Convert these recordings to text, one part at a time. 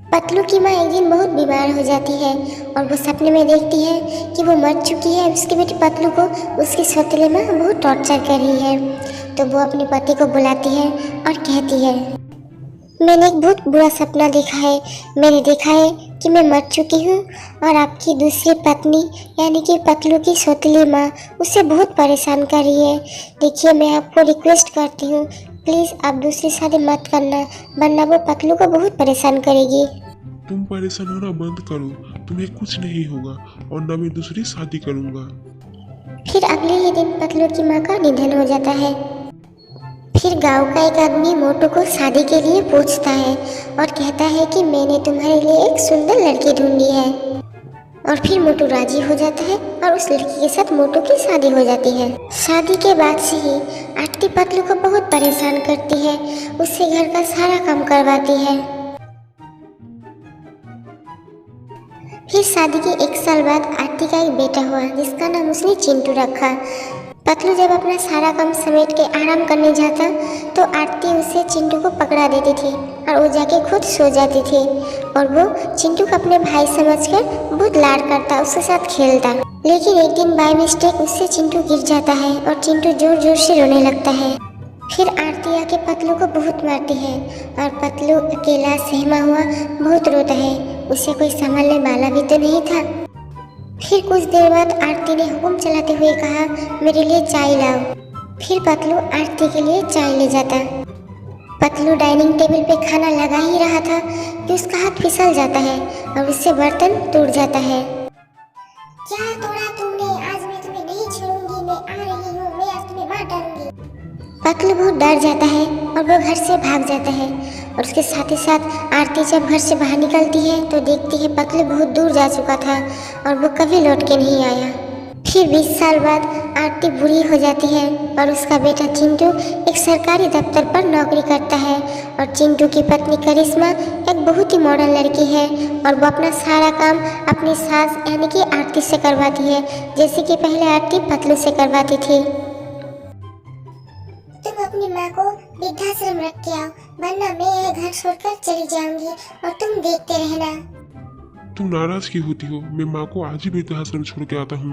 पतलू की माँ एक दिन बहुत बीमार हो जाती है और वो सपने में देखती है कि वो मर चुकी है। उसके बेटे पतलू को उसकी सौतेली माँ बहुत टॉर्चर कर रही है। तो वो अपने पति को बुलाती है और कहती है, मैंने एक बहुत बुरा सपना देखा है। मैंने देखा है कि मैं मर चुकी हूँ और आपकी दूसरी पत्नी यानी कि पतलू की सौतेली माँ उसे बहुत परेशान कर रही है। देखिए, मैं आपको रिक्वेस्ट करती हूँ, प्लीज़ आप दूसरी शादी मत करना, वरना वो पतलू को बहुत परेशान करेगी। तुम परेशान होना बंद करो, तुम्हें कुछ नहीं होगा और न मैं दूसरी शादी करूंगा। फिर अगले ही दिन पतलू की माँ का निधन हो जाता है। फिर गांव का एक आदमी मोटू को शादी के लिए पूछता है और कहता है कि मैंने तुम्हारे लिए एक सुंदर लड़की ढूंढी है। और फिर मोटू राजी हो जाता है और उस लड़की के साथ मोटू की शादी हो जाती है। शादी के बाद से ही आरती पतलू को बहुत परेशान करती है, उससे घर का सारा काम करवाती है। फिर शादी के 1 साल बाद आरती का एक बेटा हुआ जिसका नाम उसने चिंटू रखा। पतलू जब अपना सारा काम समेट के आराम करने जाता तो आरती उसे चिंटू को पकड़ा देती थी और वो जाके खुद सो जाती थी। और वो चिंटू को अपने भाई समझकर बहुत लाड करता, उसके साथ खेलता। लेकिन एक दिन बाय मिस्टेक उससे चिंटू गिर जाता है और चिंटू जोर जोर से रोने लगता है। फिर आरती आके पतलू को बहुत मारती है और पतलू अकेला सहमा हुआ बहुत रोता है। उसे कोई संभालने वाला भी तो नहीं था। फिर कुछ देर बाद आरती ने हुक्म चलाते हुए कहा, मेरे लिए चाय लाओ। फिर पतलू आरती के लिए चाय ले जाता। पतलू डाइनिंग टेबल पे खाना लगा ही रहा था कि उसका हाथ फिसल जाता है और उससे बर्तन टूट जाता है। क्या तोड़ा तुमने? आज मैं तुम्हें नहीं छोड़ूंगी, मैं आ रही हूँ, मैं आज तुम्हें मार डालूंगी। पतलू बहुत डर जाता है और वो घर से भाग जाता है। और उसके साथ ही साथ आरती जब घर से बाहर निकलती है तो देखती है पतलू बहुत दूर जा चुका था और वो कभी लौट के नहीं आया। फिर 20 साल बाद आरती बूढ़ी हो जाती है और उसका बेटा चिंटू एक सरकारी दफ्तर पर नौकरी करता है। और चिंटू की पत्नी करिश्मा एक बहुत ही मॉडर्न लड़की है और वो अपना सारा काम अपनी सास यानी कि आरती से करवाती है, जैसे कि पहले आरती पतलू से करवाती थी। तुम अपनी माँ को वृद्धाश्रम रख के आओ, वरना मैं यह घर छोड़कर चली जाऊंगी और तुम देखते रहना। तुम नाराज क्यों होती हो? मैं माँ को आज ही वृद्धाश्रम छोड़ के आता हूँ।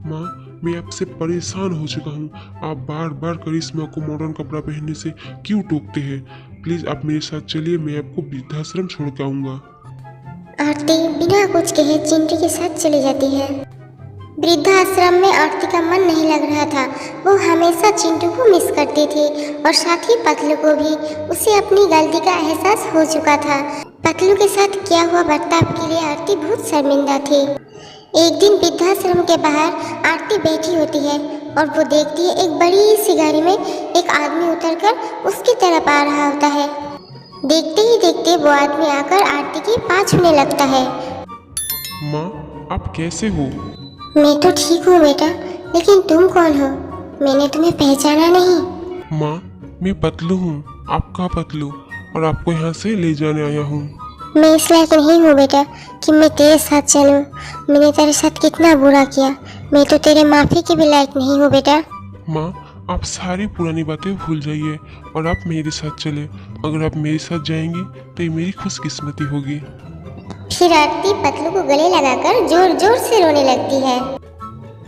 माँ, मैं आपसे परेशान हो चुका हूँ। आप बार बार करिश्मा को मॉडर्न कपड़ा पहनने से क्यों टोकते हैं? प्लीज आप मेरे साथ चलिए, मैं आपको वृद्धाश्रम छोड़ के आऊंगा। आरती बिना कुछ कहे चिंटू के साथ चली जाती है। वृद्धाश्रम में आरती का मन नहीं लग रहा था। वो हमेशा चिंटू को मिस करती थी और साथ ही पतलू को भी। उसे अपनी गलती का एहसास हो चुका था। पतलू के साथ किया हुआ बर्ताव के लिए आरती बहुत शर्मिंदा थी। एक दिन वृद्धाश्रम के बाहर आरती बैठी होती है और वो देखती है एक बड़ी सी गाड़ी में एक आदमी उतरकर उसकी तरफ आ रहा होता है। देखते ही देखते वो आदमी आकर आरती के पास छूने लगता है। माँ, आप कैसे हो? मैं तो ठीक हूँ बेटा, लेकिन तुम कौन हो? मैंने तुम्हें पहचाना नहीं। माँ, मैं पतलू हूँ, आपका पतलू, और आपको यहाँ से ले जाने आया हूँ। मैं इस लायक नहीं हूँ बेटा कि मैं तेरे साथ चलूँ। मैंने तेरे साथ कितना बुरा किया, मैं तो तेरे माफ़ी के भी लायक नहीं हूँ बेटा। माँ, आप सारी पुरानी बातें भूल जाइए और आप मेरे साथ चले। अगर आप मेरे साथ जाएंगी तो ये मेरी खुशकिस्मती होगी। फिर आरती पतलू को गले लगाकर जोर जोर से रोने लगती है।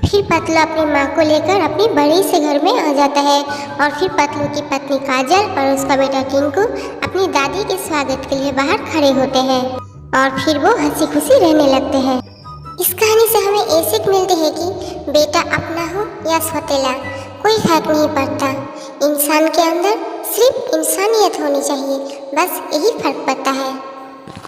फिर पतलू अपनी माँ को लेकर अपनी बड़ी से घर में आ जाता है और फिर पतलू की पत्नी काजल और उसका बेटा टिंकू अपनी दादी के स्वागत के लिए बाहर खड़े होते हैं और फिर वो हंसी खुशी रहने लगते हैं। इस कहानी से हमें ये सीख मिलती है कि बेटा अपना हो या सौतेला, कोई फर्क नहीं पड़ता। इंसान के अंदर सिर्फ इंसानियत होनी चाहिए, बस यही फर्क पड़ता है।